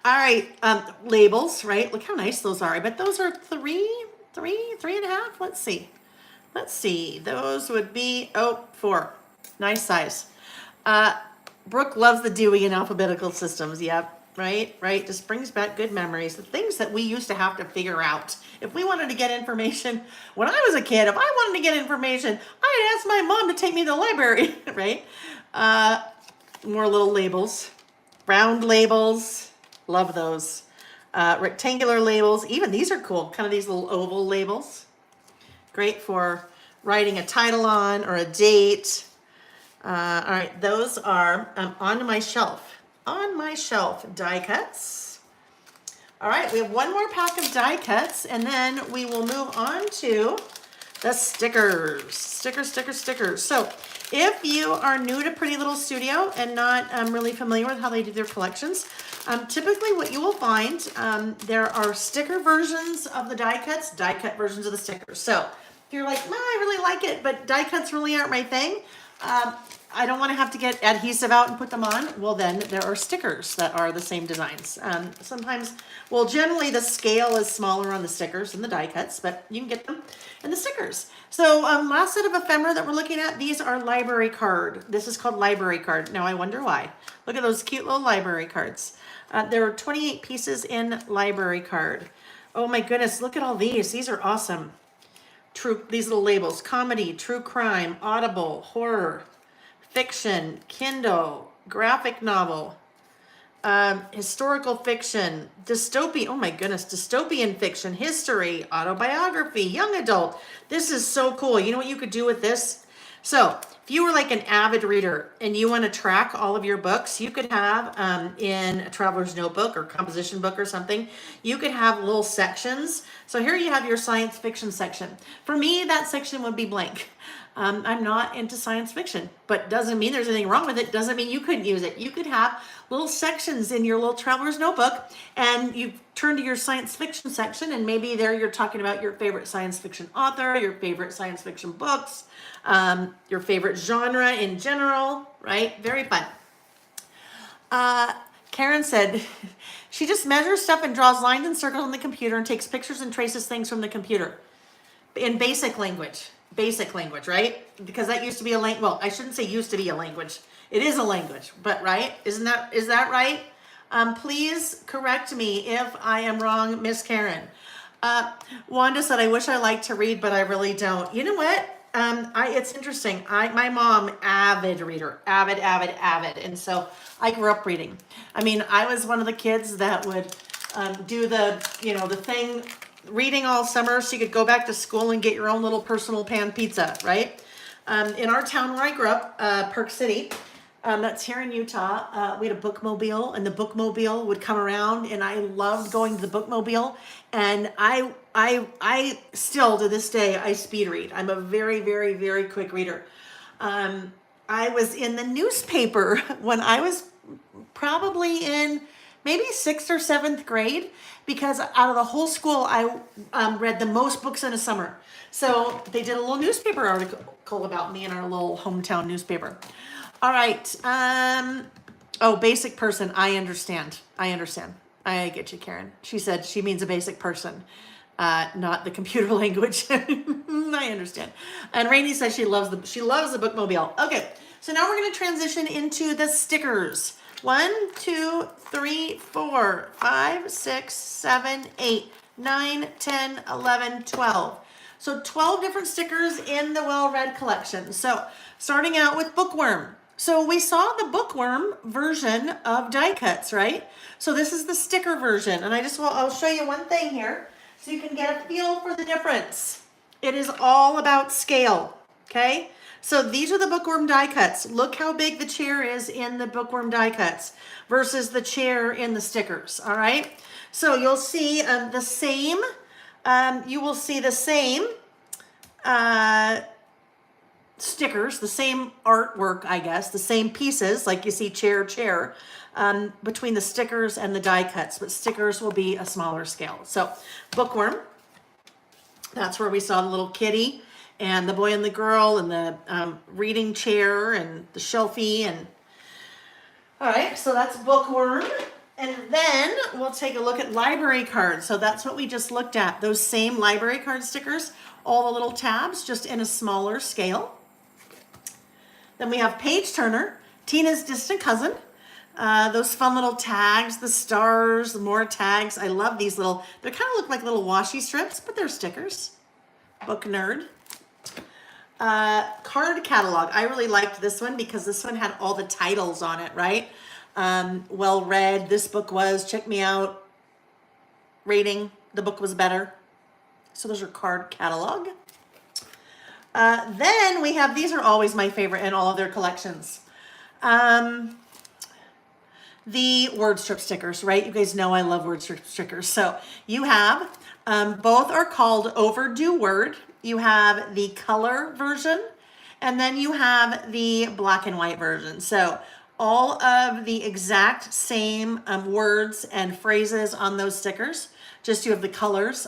Speaker 1: right, labels, right? Look how nice those are. I bet those are three and a half. Let's see. Those would be, 4. Nice size. Brooke loves the Dewey and alphabetical systems. Yep. Right. Just brings back good memories. The things that we used to have to figure out. If we wanted to get information, when I was a kid, if I wanted to get information, I'd ask my mom to take me to the library, right? More little labels. Round labels. Love those. Rectangular labels. Even these are cool. Kind of these little oval labels. Great for writing a title on or a date. All right, those are on my shelf. On my shelf, die cuts. All right, we have one more pack of die cuts, and then we will move on to the stickers. So if you are new to Pretty Little Studio and not really familiar with how they do their collections, typically what you will find, there are sticker versions of the die cuts, die cut versions of the stickers. So if you're like, well, I really like it, but die cuts really aren't my thing, I don't want to have to get adhesive out and put them on. Well, then there are stickers that are the same designs. Sometimes, well, generally the scale is smaller on the stickers than the die cuts, but you can get them in the stickers. So last set of ephemera that we're looking at, these are library card. This is called library card. Now I wonder why. Look at those cute little library cards. There are 28 pieces in library card. Oh my goodness, look at all these. These are awesome. These little labels: comedy, true crime, audible, horror, fiction, Kindle, graphic novel, historical fiction, dystopian, oh my goodness, dystopian fiction, history, autobiography, young adult. This is so cool. You know what you could do with this? So if you were like an avid reader and you want to track all of your books, you could have in a traveler's notebook or composition book or something, you could have little sections. So here you have your science fiction section. For me, that section would be blank. I'm not into science fiction, but doesn't mean there's anything wrong with it. Doesn't mean you couldn't use it. You could have little sections in your little traveler's notebook, and you turn to your science fiction section, and maybe there you're talking about your favorite science fiction author, your favorite science fiction books, your favorite genre in general, right? Very fun. Karen said she just measures stuff and draws lines and circles on the computer and takes pictures and traces things from the computer in basic language. Basic language, right? Because that used to be a language. Well, I shouldn't say used to be a language. It is a language, but right? Is that right? Please correct me if I am wrong, Miss Karen. Wanda said, I wish I liked to read, but I really don't. You know what? It's interesting. My mom, avid reader, avid. And so I grew up reading. I mean, I was one of the kids that would do the thing, reading all summer so you could go back to school and get your own little personal pan pizza, right? In our town where I grew up, Park City, that's here in Utah, we had a bookmobile, and the bookmobile would come around, and I loved going to the bookmobile. And I still to this day, I speed read. I'm a very, very, very quick reader. I was in the newspaper when I was probably in maybe 6th or 7th grade, because out of the whole school, I read the most books in a summer. So they did a little newspaper article about me in our little hometown newspaper. All right. Oh, basic person. I understand. I get you, Karen. She said she means a basic person, not the computer language. I understand. And Rainey says she loves the bookmobile. Okay. So now we're going to transition into the stickers. 1, 2, 3, 4, 5, 6, 7, 8, 9, 10, 11, 12. So 12 different stickers in the well-read collection. So starting out with bookworm. So we saw the bookworm version of die cuts, right? So this is the sticker version. And I'll show you one thing here so you can get a feel for the difference. It is all about scale, okay? So these are the bookworm die cuts. Look how big the chair is in the bookworm die cuts versus the chair in the stickers, all right? So you'll see the same, stickers, the same artwork, I guess, the same pieces, like you see chair, between the stickers and the die cuts, but stickers will be a smaller scale. So bookworm, that's where we saw the little kitty and the boy and the girl and the reading chair and the shelfie. And all right, so that's bookworm. And then we'll take a look at library cards. So that's what we just looked at, those same library card stickers, all the little tabs, just in a smaller scale. Then we have page turner, Tina's distant cousin. Those fun little tags, the stars, the more tags. I love these they kind of look like little washi strips, but they're stickers. Book nerd. Card catalog. I really liked this one because this one had all the titles on it, right? Well read, this book was, check me out, rating, the book was better. So those are card catalog. Then we have, these are always my favorite in all of their collections. the word strip stickers, right? You guys know I love word strip stickers. So you have, both are called Overdue Word. You have the color version, and then you have the black and white version. So all of the exact same words and phrases on those stickers, just you have the colors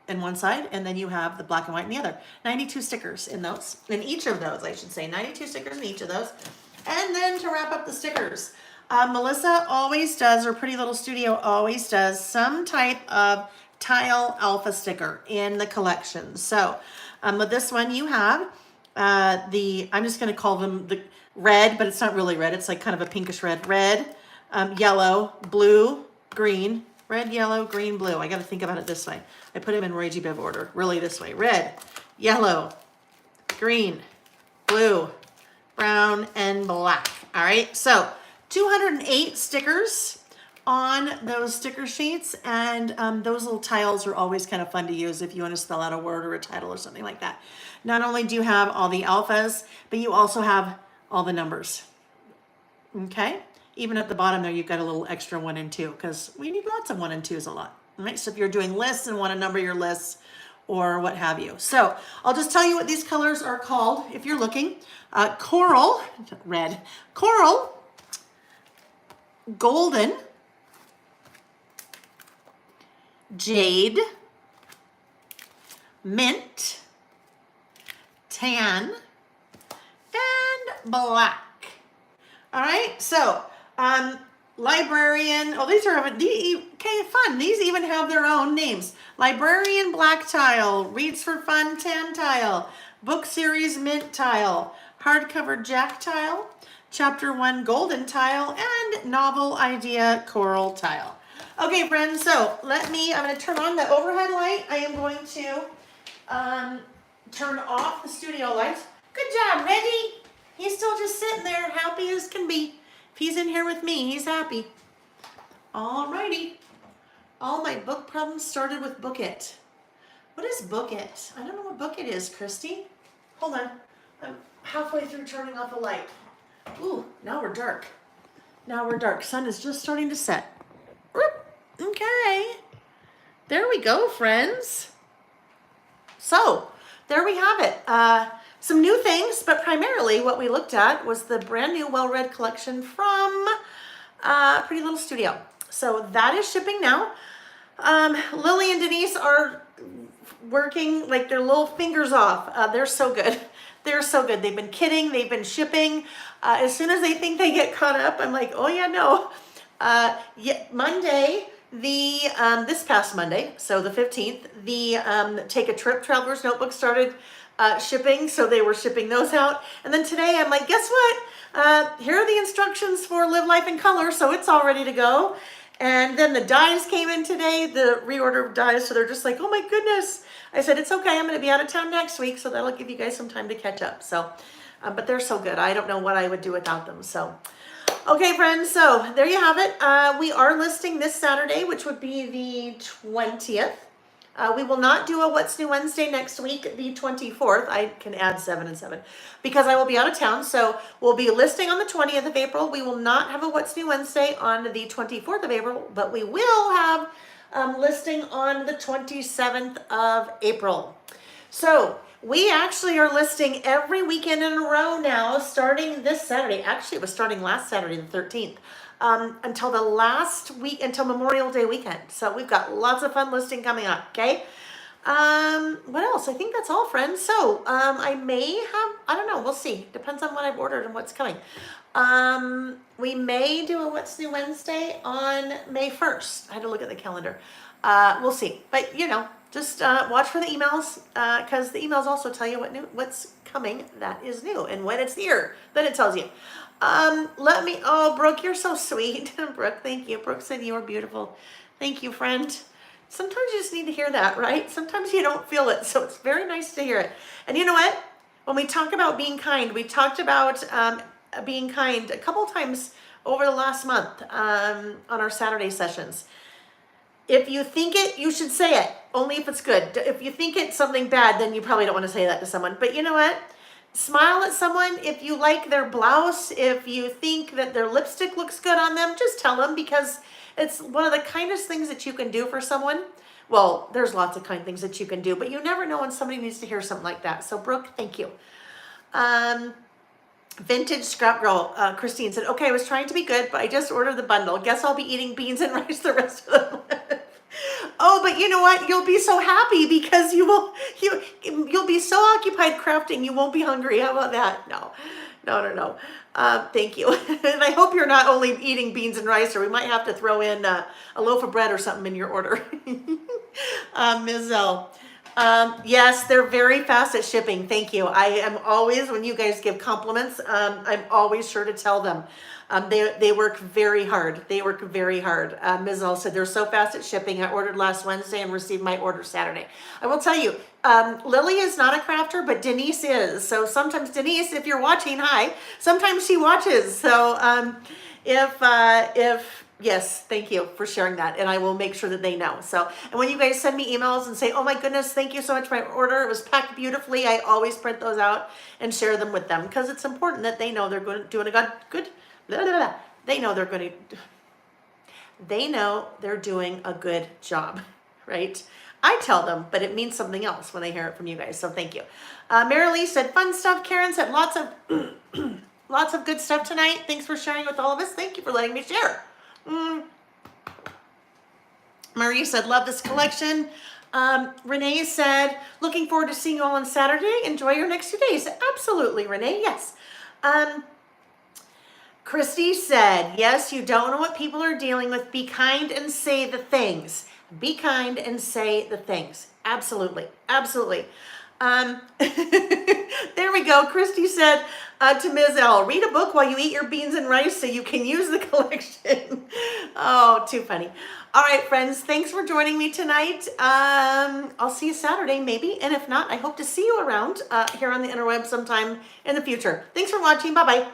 Speaker 1: in one side, and then you have the black and white in the other. 92 stickers in those, in each of those, I should say. 92 stickers in each of those. And then to wrap up the stickers, Melissa always does, or Pretty Little Studio always does, some type of tile alpha sticker in the collection. So with this one you have I'm just going to call them the red, but it's not really red. It's like kind of a pinkish red. Red, yellow, blue, green. Red, yellow, green, blue. I got to think about it this way. I put them in Roy G. Biv order. Really this way. Red, yellow, green, blue, brown, and black. All right. So 208 stickers on those sticker sheets, and those little tiles are always kind of fun to use if you want to spell out a word or a title or something like that. Not only do you have all the alphas, but you also have all the numbers. Okay, even at the bottom there you've got a little extra 1 and 2, because we need lots of 1 and 2s a lot. All right, so if you're doing lists and want to number your lists or what have you. So I'll just tell you what these colors are called if you're looking. Coral, red, coral, golden, jade, mint, tan, and black. All right, so librarian, oh, these are, okay, fun. These even have their own names. Librarian black tile, Reads for Fun tan tile, book series mint tile, hardcover jack tile, chapter 1 golden tile, and novel idea coral tile. Okay, friends, so I'm going to turn on the overhead light. I am going to turn off the studio lights. Good job, Reggie. He's still just sitting there, happy as can be. If he's in here with me, he's happy. Alrighty. All my book problems started with Book It. What is Book It? I don't know what Book It is, Christy. Hold on. I'm halfway through turning off the light. Ooh, now we're dark. Now we're dark. Sun is just starting to set. Okay. There we go, friends. So, there we have it. Some new things, but primarily what we looked at was the brand new well-read collection from Pretty Little Studio. So that is shipping now. Lily and Denise are working like their little fingers off. They're so good. They're so good. They've been kidding. They've been shipping. As soon as they think they get caught up, I'm like, oh yeah, no. Monday, this past Monday, so the 15th, the Take a Trip Traveler's Notebook started shipping, so they were shipping those out. And then today I'm like, guess what? Here are the instructions for Live Life in Color, so it's all ready to go. And then the dies came in today, the reorder of dies, so they're just like, oh my goodness. I said, it's okay, I'm going to be out of town next week, so that'll give you guys some time to catch up. So, but they're so good. I don't know what I would do without them. So, okay, friends, so there you have it. We are listing this Saturday, which would be the 20th. We will not do a What's New Wednesday next week, the 24th. I can add 7 and 7 because I will be out of town. So we'll be listing on the 20th of April. We will not have a What's New Wednesday on the 24th of April, but we will have listing on the 27th of April. So we actually are listing every weekend in a row now, starting this Saturday. Actually, it was starting last Saturday, the 13th. Until the last week, until Memorial Day weekend. So we've got lots of fun listing coming up, okay? What else? I think that's all, friends. So I may have, I don't know, we'll see. Depends on what I've ordered and what's coming. We may do a What's New Wednesday on May 1st. I had to look at the calendar. We'll see. But, you know, just watch for the emails because the emails also tell you what's coming that is new. And when it's here, then it tells you. Oh, Brooke, you're so sweet. Brooke, thank you. Brooke said you were beautiful. Thank you, friend. Sometimes you just need to hear that, right? Sometimes you don't feel it, so it's very nice to hear it. And you know what? When we talk about being kind, we talked about being kind a couple times over the last month on our Saturday sessions. If you think it, you should say it, only if it's good. If you think it's something bad, then you probably don't want to say that to someone. But you know what? Smile at someone. If you like their blouse, if you think that their lipstick looks good on them, just tell them, because it's one of the kindest things that you can do for someone. Well, there's lots of kind things that you can do, but you never know when somebody needs to hear something like that. So Brooke, thank you. Vintage Scrap Girl, Christine said, okay, I was trying to be good, but I just ordered the bundle. Guess I'll be eating beans and rice the rest of the month. Oh, but you know what? You'll be so happy because you'll be so occupied crafting, you won't be hungry. How about that? No. Thank you. And I hope you're not only eating beans and rice, or we might have to throw in a loaf of bread or something in your order. Ms. L. Yes, they're very fast at shipping. Thank you. I am always, when you guys give compliments, I'm always sure to tell them. They work very hard. They work very hard. Ms. L said they're so fast at shipping. I ordered last Wednesday and received my order Saturday. I will tell you, Lily is not a crafter, but Denise is. So sometimes Denise, if you're watching, hi. Sometimes she watches. So yes, thank you for sharing that, and I will make sure that they know. So, and when you guys send me emails and say, oh my goodness, thank you so much for my order, it was packed beautifully, I always print those out and share them with them, because it's important that they know they're doing a good, blah, blah, blah. They know they're doing a good job, right? I tell them, but it means something else when I hear it from you guys, so thank you. Marilee said, fun stuff. Karen said, lots of good stuff tonight. Thanks for sharing with all of us. Thank you for letting me share. Marie said, love this collection. Renee said, looking forward to seeing you all on Saturday. Enjoy your next 2 days. Absolutely, Renee. Yes. Christy said, yes, you don't know what people are dealing with. Be kind and say the things. Be kind and say the things. Absolutely. Absolutely. There we go. Christy said to Ms. L, read a book while you eat your beans and rice so you can use the collection. Oh, too funny. All right, friends, thanks for joining me tonight. I'll see you Saturday, maybe. And if not, I hope to see you around here on the interweb sometime in the future. Thanks for watching. Bye-bye.